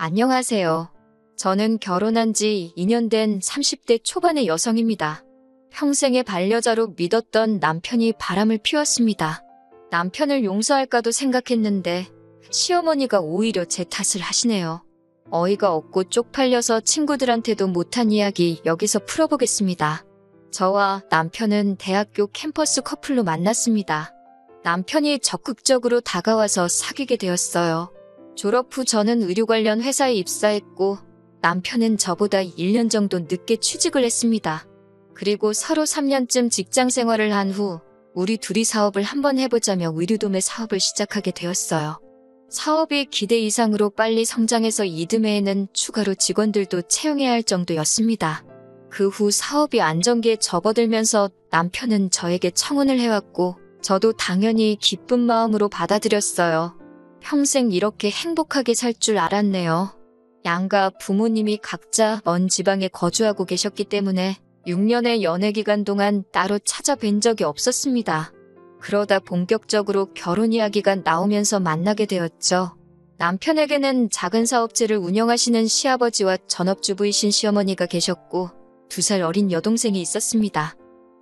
안녕하세요. 저는 결혼한 지 2년 된 30대 초반의 여성입니다. 평생의 반려자로 믿었던 남편이 바람을 피웠습니다. 남편을 용서할까도 생각했는데 시어머니가 오히려 제 탓을 하시네요. 어이가 없고 쪽팔려서 친구들한테도 못한 이야기 여기서 풀어보겠습니다. 저와 남편은 대학교 캠퍼스 커플로 만났습니다. 남편이 적극적으로 다가와서 사귀게 되었어요. 졸업 후 저는 의류 관련 회사에 입사했고 남편은 저보다 1년 정도 늦게 취직을 했습니다. 그리고 서로 3년쯤 직장 생활을 한 후 우리 둘이 사업을 한번 해보자며 의류도매 사업을 시작하게 되었어요. 사업이 기대 이상으로 빨리 성장해서 이듬해에는 추가로 직원들도 채용해야 할 정도였습니다. 그 후 사업이 안정기에 접어들면서 남편은 저에게 청혼을 해왔고 저도 당연히 기쁜 마음으로 받아들였어요. 평생 이렇게 행복하게 살 줄 알았네요. 양가 부모님이 각자 먼 지방에 거주하고 계셨기 때문에 6년의 연애 기간 동안 따로 찾아뵌 적이 없었습니다. 그러다 본격적으로 결혼 이야기가 나오면서 만나게 되었죠. 남편에게는 작은 사업체를 운영하시는 시아버지와 전업주부이신 시어머니가 계셨고 2살 어린 여동생이 있었습니다.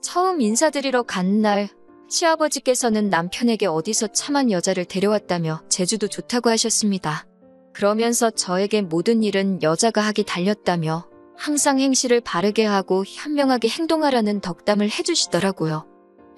처음 인사드리러 간 날 시아버지께서는 남편에게 어디서 참한 여자를 데려왔다며 제주도 좋다고 하셨습니다. 그러면서 저에게 모든 일은 여자가 하기 달렸다며 항상 행실을 바르게 하고 현명하게 행동하라는 덕담을 해주시더라고요.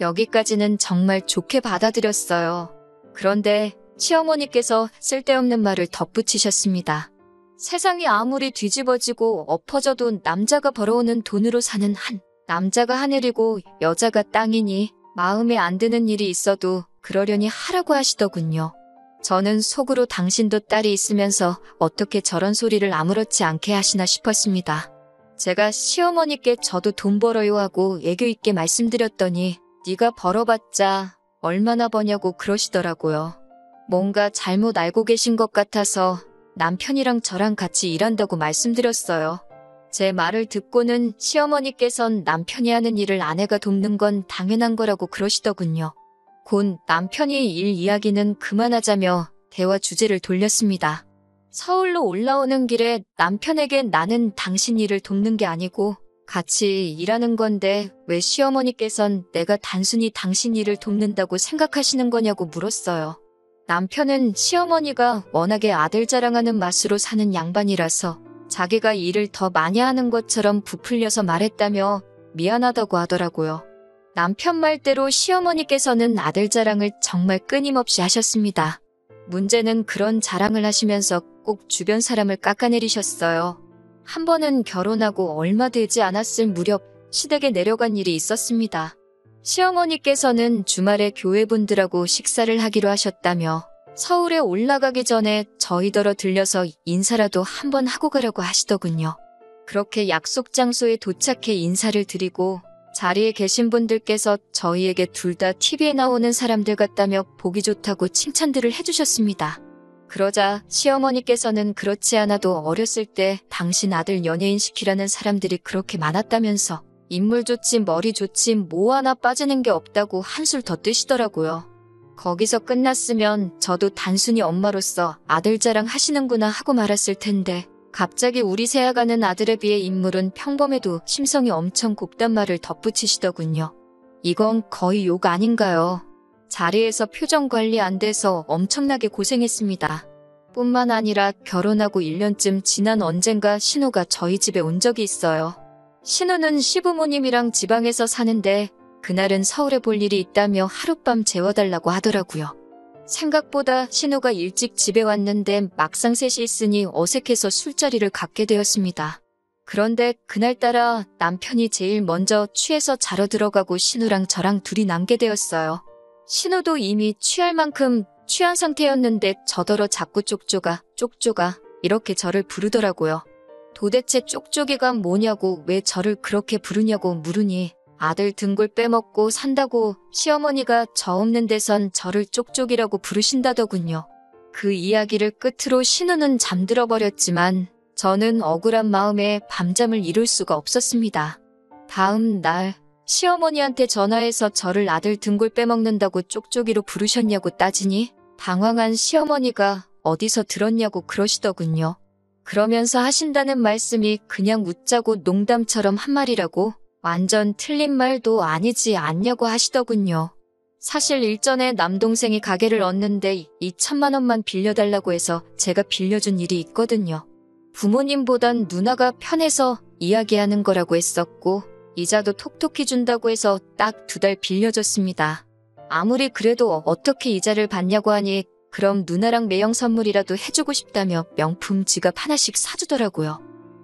여기까지는 정말 좋게 받아들였어요. 그런데 시어머니께서 쓸데없는 말을 덧붙이셨습니다. 세상이 아무리 뒤집어지고 엎어져도 남자가 벌어오는 돈으로 사는 한 남자가 하늘이고 여자가 땅이니 마음에 안 드는 일이 있어도 그러려니 하라고 하시더군요. 저는 속으로 당신도 딸이 있으면서 어떻게 저런 소리를 아무렇지 않게 하시나 싶었습니다. 제가 시어머니께 저도 돈 벌어요 하고 애교 있게 말씀드렸더니 네가 벌어봤자 얼마나 버냐고 그러시더라고요. 뭔가 잘못 알고 계신 것 같아서 남편이랑 저랑 같이 일한다고 말씀드렸어요. 제 말을 듣고는 시어머니께선 남편이 하는 일을 아내가 돕는 건 당연한 거라고 그러시더군요. 곧 남편이 일 이야기는 그만하자며 대화 주제를 돌렸습니다. 서울로 올라오는 길에 남편에게 나는 당신 일을 돕는 게 아니고 같이 일하는 건데 왜 시어머니께선 내가 단순히 당신 일을 돕는다고 생각하시는 거냐고 물었어요. 남편은 시어머니가 워낙에 아들 자랑하는 맛으로 사는 양반이라서 자기가 일을 더 많이 하는 것처럼 부풀려서 말했다며 미안하다고 하더라고요. 남편 말대로 시어머니께서는 아들 자랑을 정말 끊임없이 하셨습니다. 문제는 그런 자랑을 하시면서 꼭 주변 사람을 깎아내리셨어요. 한 번은 결혼하고 얼마 되지 않았을 무렵 시댁에 내려간 일이 있었습니다. 시어머니께서는 주말에 교회분들하고 식사를 하기로 하셨다며 서울에 올라가기 전에 저희더러 들려서 인사라도 한번 하고 가려고 하시더군요. 그렇게 약속 장소에 도착해 인사를 드리고 자리에 계신 분들께서 저희에게 둘 다 TV에 나오는 사람들 같다며 보기 좋다고 칭찬들을 해주셨습니다. 그러자 시어머니께서는 그렇지 않아도 어렸을 때 당신 아들 연예인 시키라는 사람들이 그렇게 많았다면서 인물 좋지 머리 좋지 뭐 하나 빠지는 게 없다고 한술 더 뜨시더라고요. 거기서 끝났으면 저도 단순히 엄마로서 아들 자랑 하시는구나 하고 말았을 텐데 갑자기 우리 새아가는 아들에 비해 인물은 평범해도 심성이 엄청 곱단 말을 덧붙이시더군요. 이건 거의 욕 아닌가요? 자리에서 표정 관리 안 돼서 엄청나게 고생했습니다. 뿐만 아니라 결혼하고 1년쯤 지난 언젠가 신우가 저희 집에 온 적이 있어요. 신우는 시부모님이랑 지방에서 사는데 그날은 서울에 볼 일이 있다며 하룻밤 재워달라고 하더라고요. 생각보다 신우가 일찍 집에 왔는데 막상 셋이 있으니 어색해서 술자리를 갖게 되었습니다. 그런데 그날따라 남편이 제일 먼저 취해서 자러 들어가고 신우랑 저랑 둘이 남게 되었어요. 신우도 이미 취할 만큼 취한 상태였는데 저더러 자꾸 쪽쪽아 이렇게 저를 부르더라고요. 도대체 쪽쪽이가 뭐냐고 왜 저를 그렇게 부르냐고 물으니 아들 등골 빼먹고 산다고 시어머니가 저 없는 데선 저를 쪽쪽이라고 부르신다더군요. 그 이야기를 끝으로 신우는 잠들어 버렸지만 저는 억울한 마음에 밤잠을 이룰 수가 없었습니다. 다음 날 시어머니한테 전화해서 저를 아들 등골 빼먹는다고 쪽쪽이로 부르셨냐고 따지니 당황한 시어머니가 어디서 들었냐고 그러시더군요. 그러면서 하신다는 말씀이 그냥 웃자고 농담처럼 한 말이라고 완전 틀린 말도 아니지 않냐고 하시더군요. 사실 일전에 남동생이 가게를 얻는데 2천만 원만 빌려달라고 해서 제가 빌려준 일이 있거든요. 부모님보단 누나가 편해서 이야기하는 거라고 했었고 이자도 톡톡히 준다고 해서 딱 2달 빌려줬습니다. 아무리 그래도 어떻게 이자를 받냐고 하니 그럼 누나랑 매형 선물이라도 해주고 싶다며 명품 지갑 하나씩 사주더라고요.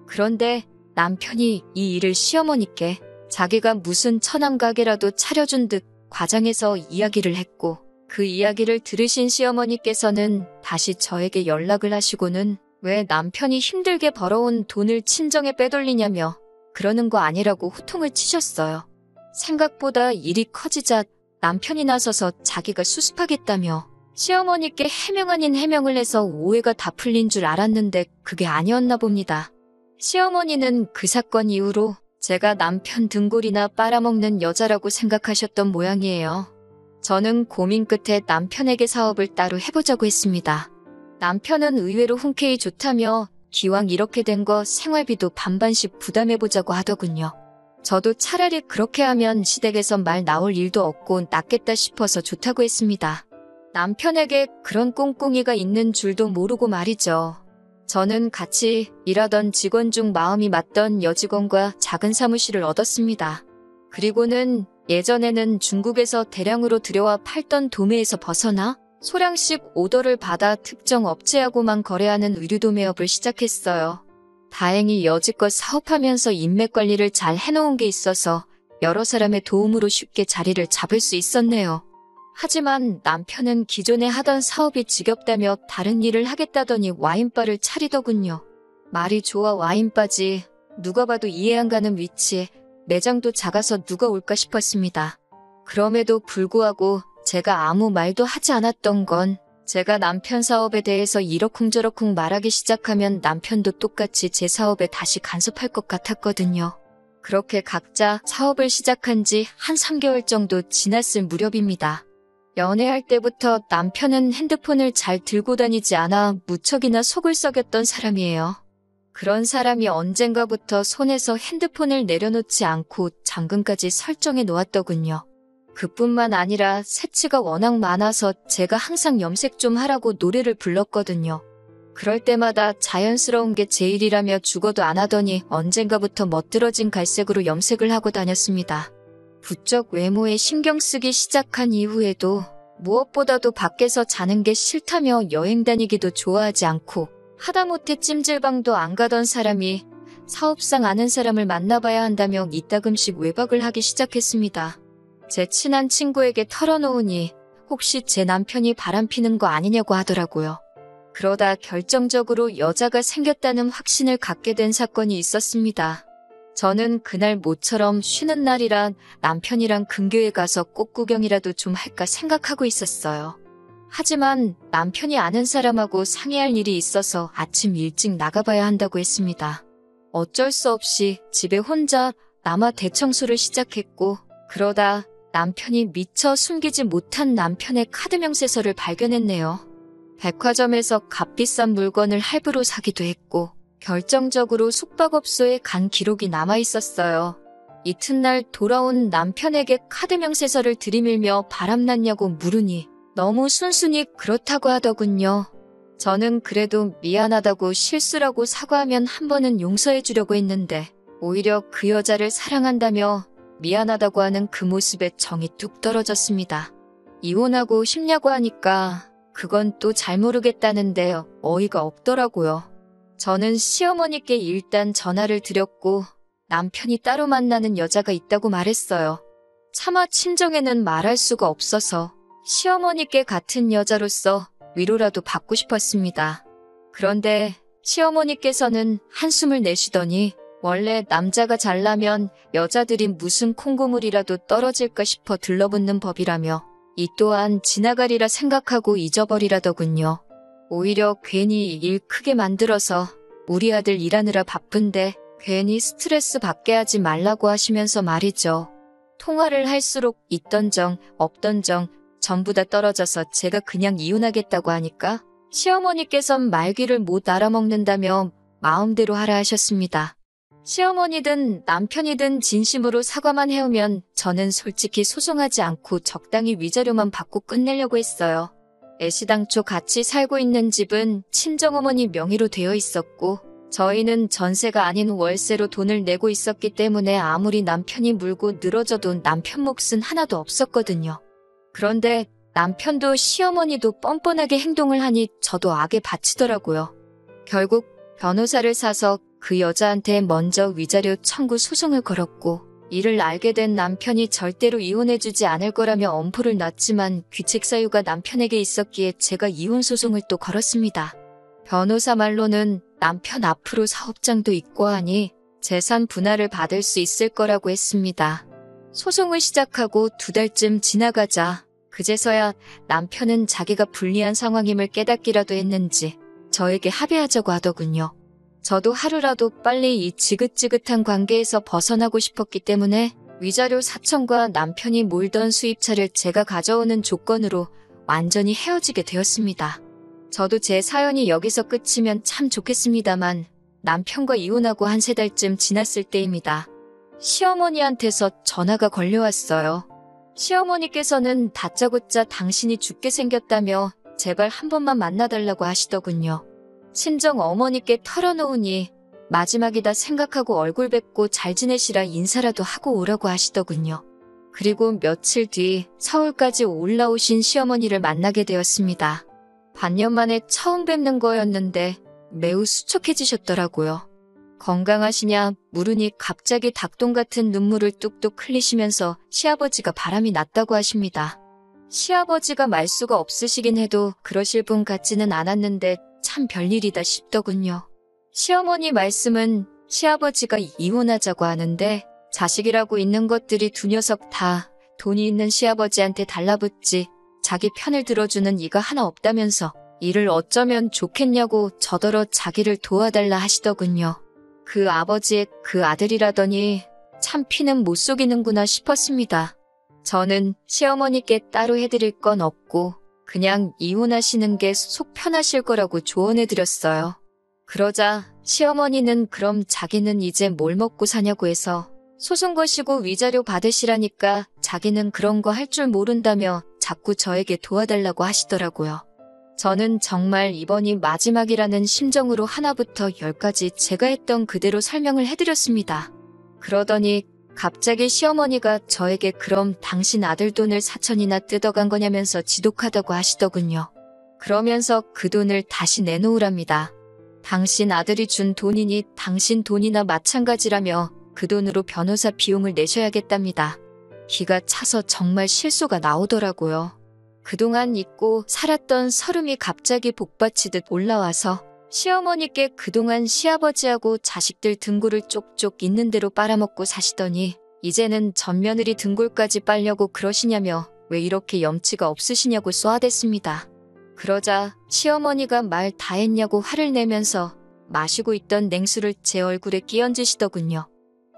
그런데 남편이 이 일을 시어머니께 자기가 무슨 처남 가게라도 차려준 듯 과장해서 이야기를 했고 그 이야기를 들으신 시어머니께서는 다시 저에게 연락을 하시고는 왜 남편이 힘들게 벌어온 돈을 친정에 빼돌리냐며 그러는 거 아니라고 호통을 치셨어요. 생각보다 일이 커지자 남편이 나서서 자기가 수습하겠다며 시어머니께 해명 아닌 해명을 해서 오해가 다 풀린 줄 알았는데 그게 아니었나 봅니다. 시어머니는 그 사건 이후로 제가 남편 등골이나 빨아먹는 여자라고 생각하셨던 모양이에요. 저는 고민 끝에 남편에게 사업을 따로 해보자고 했습니다. 남편은 의외로 흔쾌히 좋다며 기왕 이렇게 된 거 생활비도 반반씩 부담해보자고 하더군요. 저도 차라리 그렇게 하면 시댁에서 말 나올 일도 없고 낫겠다 싶어서 좋다고 했습니다. 남편에게 그런 꿍꿍이가 있는 줄도 모르고 말이죠. 저는 같이 일하던 직원 중 마음이 맞던 여직원과 작은 사무실을 얻었습니다. 그리고는 예전에는 중국에서 대량으로 들여와 팔던 도매에서 벗어나 소량씩 오더를 받아 특정 업체하고만 거래하는 의류 도매업을 시작했어요. 다행히 여지껏 사업하면서 인맥 관리를 잘 해놓은 게 있어서 여러 사람의 도움으로 쉽게 자리를 잡을 수 있었네요. 하지만 남편은 기존에 하던 사업이 지겹다며 다른 일을 하겠다더니 와인바를 차리더군요. 말이 좋아 와인바지. 누가 봐도 이해 안 가는 위치에 매장도 작아서 누가 올까 싶었습니다. 그럼에도 불구하고 제가 아무 말도 하지 않았던 건 제가 남편 사업에 대해서 이러쿵저러쿵 말하기 시작하면 남편도 똑같이 제 사업에 다시 간섭할 것 같았거든요. 그렇게 각자 사업을 시작한 지 한 3개월 정도 지났을 무렵입니다. 연애할 때부터 남편은 핸드폰을 잘 들고 다니지 않아 무척이나 속을 썩였던 사람이에요. 그런 사람이 언젠가부터 손에서 핸드폰을 내려놓지 않고 잠금까지 설정해 놓았더군요. 그뿐만 아니라 새치가 워낙 많아서 제가 항상 염색 좀 하라고 노래를 불렀거든요. 그럴 때마다 자연스러운 게 제일이라며 죽어도 안 하더니 언젠가부터 멋들어진 갈색으로 염색을 하고 다녔습니다. 부쩍 외모에 신경 쓰기 시작한 이후에도 무엇보다도 밖에서 자는 게 싫다며 여행 다니기도 좋아하지 않고 하다못해 찜질방도 안 가던 사람이 사업상 아는 사람을 만나봐야 한다며 이따금씩 외박을 하기 시작했습니다. 제 친한 친구에게 털어놓으니 혹시 제 남편이 바람피는 거 아니냐고 하더라고요. 그러다 결정적으로 여자가 생겼다는 확신을 갖게 된 사건이 있었습니다. 저는 그날 모처럼 쉬는 날이라 남편이랑 근교에 가서 꽃구경이라도 좀 할까 생각하고 있었어요. 하지만 남편이 아는 사람하고 상의할 일이 있어서 아침 일찍 나가봐야 한다고 했습니다. 어쩔 수 없이 집에 혼자 남아 대청소를 시작했고 그러다 남편이 미처 숨기지 못한 남편의 카드 명세서를 발견했네요. 백화점에서 값비싼 물건을 할부로 사기도 했고 결정적으로 숙박업소에 간 기록이 남아있었어요. 이튿날 돌아온 남편에게 카드 명세서를 들이밀며 바람났냐고 물으니 너무 순순히 그렇다고 하더군요. 저는 그래도 미안하다고 실수라고 사과하면 한 번은 용서해 주려고 했는데 오히려 그 여자를 사랑한다며 미안하다고 하는 그 모습에 정이 뚝 떨어졌습니다. 이혼하고 싶냐고 하니까 그건 또 잘 모르겠다는데 어이가 없더라고요. 저는 시어머니께 일단 전화를 드렸고 남편이 따로 만나는 여자가 있다고 말했어요. 차마 친정에는 말할 수가 없어서 시어머니께 같은 여자로서 위로라도 받고 싶었습니다. 그런데 시어머니께서는 한숨을 내쉬더니 원래 남자가 잘나면 여자들이 무슨 콩고물이라도 떨어질까 싶어 들러붙는 법이라며 이 또한 지나가리라 생각하고 잊어버리라더군요. 오히려 괜히 일 크게 만들어서 우리 아들 일하느라 바쁜데 괜히 스트레스 받게 하지 말라고 하시면서 말이죠. 통화를 할수록 있던 정, 없던 정 전부 다 떨어져서 제가 그냥 이혼하겠다고 하니까 시어머니께선 말귀를 못 알아먹는다며 마음대로 하라 하셨습니다. 시어머니든 남편이든 진심으로 사과만 해오면 저는 솔직히 소송하지 않고 적당히 위자료만 받고 끝내려고 했어요. 애시당초 같이 살고 있는 집은 친정어머니 명의로 되어 있었고 저희는 전세가 아닌 월세로 돈을 내고 있었기 때문에 아무리 남편이 물고 늘어져도 남편 몫은 하나도 없었거든요. 그런데 남편도 시어머니도 뻔뻔하게 행동을 하니 저도 악에 바치더라고요. 결국 변호사를 사서 그 여자한테 먼저 위자료 청구 소송을 걸었고 이를 알게 된 남편이 절대로 이혼해주지 않을 거라며 엄포를 놨지만 귀책 사유가 남편에게 있었기에 제가 이혼 소송을 또 걸었습니다. 변호사 말로는 남편 앞으로 사업장도 있고 하니 재산 분할을 받을 수 있을 거라고 했습니다. 소송을 시작하고 2달쯤 지나가자 그제서야 남편은 자기가 불리한 상황임을 깨닫기라도 했는지 저에게 합의하자고 하더군요. 저도 하루라도 빨리 이 지긋지긋한 관계에서 벗어나고 싶었기 때문에 위자료 4천과 남편이 몰던 수입차를 제가 가져오는 조건으로 완전히 헤어지게 되었습니다. 저도 제 사연이 여기서 끝이면 참 좋겠습니다만 남편과 이혼하고 한 3달쯤 지났을 때입니다. 시어머니한테서 전화가 걸려왔어요. 시어머니께서는 다짜고짜 당신이 죽게 생겼다며 제발 한 번만 만나달라고 하시더군요. 친정 어머니께 털어놓으니 마지막이다 생각하고 얼굴 뵙고 잘 지내시라 인사라도 하고 오라고 하시더군요. 그리고 며칠 뒤 서울까지 올라오신 시어머니를 만나게 되었습니다. 반년 만에 처음 뵙는 거였는데 매우 수척해지셨더라고요. 건강하시냐 물으니 갑자기 닭똥 같은 눈물을 뚝뚝 흘리시면서 시아버지가 바람이 났다고 하십니다. 시아버지가 말수가 없으시긴 해도 그러실 분 같지는 않았는데 참 별일이다 싶더군요. 시어머니 말씀은 시아버지가 이혼하자고 하는데 자식이라고 있는 것들이 2녀석 다 돈이 있는 시아버지한테 달라붙지 자기 편을 들어주는 이가 하나 없다면서 이를 어쩌면 좋겠냐고 저더러 자기를 도와달라 하시더군요. 그 아버지의 그 아들이라더니 참 피는 못 속이는구나 싶었습니다. 저는 시어머니께 따로 해드릴 건 없고 그냥 이혼하시는 게 속 편하실 거라고 조언해드렸어요. 그러자 시어머니는 그럼 자기는 이제 뭘 먹고 사냐고 해서 소송 거시고 위자료 받으시라니까 자기는 그런 거 할 줄 모른다며 자꾸 저에게 도와달라고 하시더라고요. 저는 정말 이번이 마지막이라는 심정으로 하나부터 10까지 제가 했던 그대로 설명을 해드렸습니다. 그러더니 갑자기 시어머니가 저에게 그럼 당신 아들 돈을 4천이나 뜯어간 거냐면서 지독하다고 하시더군요. 그러면서 그 돈을 다시 내놓으랍니다. 당신 아들이 준 돈이니 당신 돈이나 마찬가지라며 그 돈으로 변호사 비용을 내셔야겠답니다. 기가 차서 정말 실소가 나오더라고요. 그동안 잊고 살았던 서름이 갑자기 복받치듯 올라와서 시어머니께 그동안 시아버지하고 자식들 등골을 쪽쪽 있는 대로 빨아먹고 사시더니 이제는 맏며느리 등골까지 빨려고 그러시냐며 왜 이렇게 염치가 없으시냐고 쏘아댔습니다. 그러자 시어머니가 말 다 했냐고 화를 내면서 마시고 있던 냉수를 제 얼굴에 끼얹으시더군요.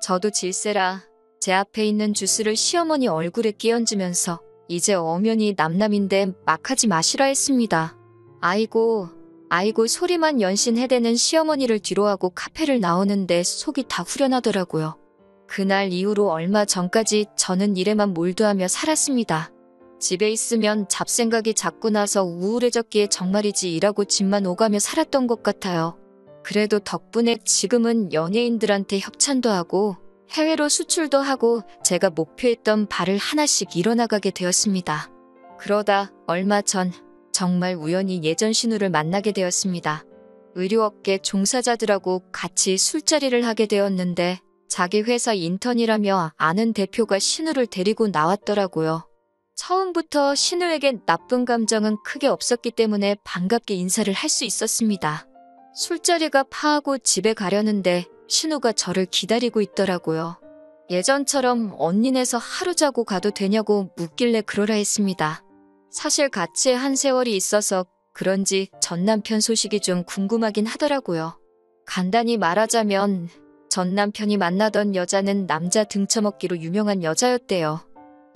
저도 질세라 제 앞에 있는 주스를 시어머니 얼굴에 끼얹으면서 이제 엄연히 남남인데 막 하지 마시라 했습니다. 아이고 소리만 연신해대는 시어머니를 뒤로하고 카페를 나오는데 속이 다 후련하더라고요. 그날 이후로 얼마 전까지 저는 일에만 몰두하며 살았습니다. 집에 있으면 잡생각이 자꾸 나서 우울해졌기에 정말이지 일하고 집만 오가며 살았던 것 같아요. 그래도 덕분에 지금은 연예인들한테 협찬도 하고 해외로 수출도 하고 제가 목표했던 바를 하나씩 이뤄나가게 되었습니다. 그러다 얼마 전 정말 우연히 예전 신우를 만나게 되었습니다. 의료업계 종사자들하고 같이 술자리를 하게 되었는데 자기 회사 인턴이라며 아는 대표가 신우를 데리고 나왔더라고요. 처음부터 신우에겐 나쁜 감정은 크게 없었기 때문에 반갑게 인사를 할 수 있었습니다. 술자리가 파하고 집에 가려는데 신우가 저를 기다리고 있더라고요. 예전처럼 언니네서 하루 자고 가도 되냐고 묻길래 그러라 했습니다. 사실 같이 한 세월이 있어서 그런지 전 남편 소식이 좀 궁금하긴 하더라고요. 간단히 말하자면 전 남편이 만나던 여자는 남자 등쳐먹기로 유명한 여자였대요.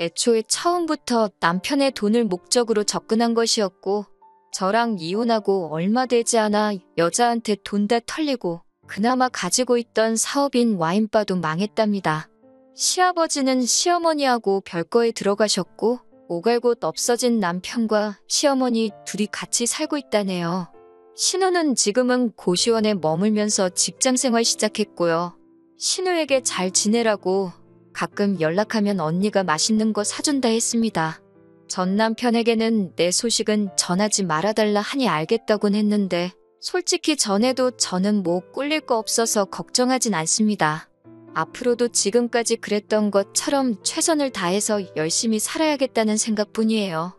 애초에 처음부터 남편의 돈을 목적으로 접근한 것이었고 저랑 이혼하고 얼마 되지 않아 여자한테 돈 다 털리고 그나마 가지고 있던 사업인 와인바도 망했답니다. 시아버지는 시어머니하고 별거에 들어가셨고 오갈 곳 없어진 남편과 시어머니 둘이 같이 살고 있다네요. 신우는 지금은 고시원에 머물면서 직장생활 시작했고요. 신우에게 잘 지내라고 가끔 연락하면 언니가 맛있는 거 사준다 했습니다. 전 남편에게는 내 소식은 전하지 말아달라 하니 알겠다곤 했는데 솔직히 전에도 저는 뭐 꿀릴 거 없어서 걱정하진 않습니다. 앞으로도 지금까지 그랬던 것처럼 최선을 다해서 열심히 살아야겠다는 생각뿐이에요.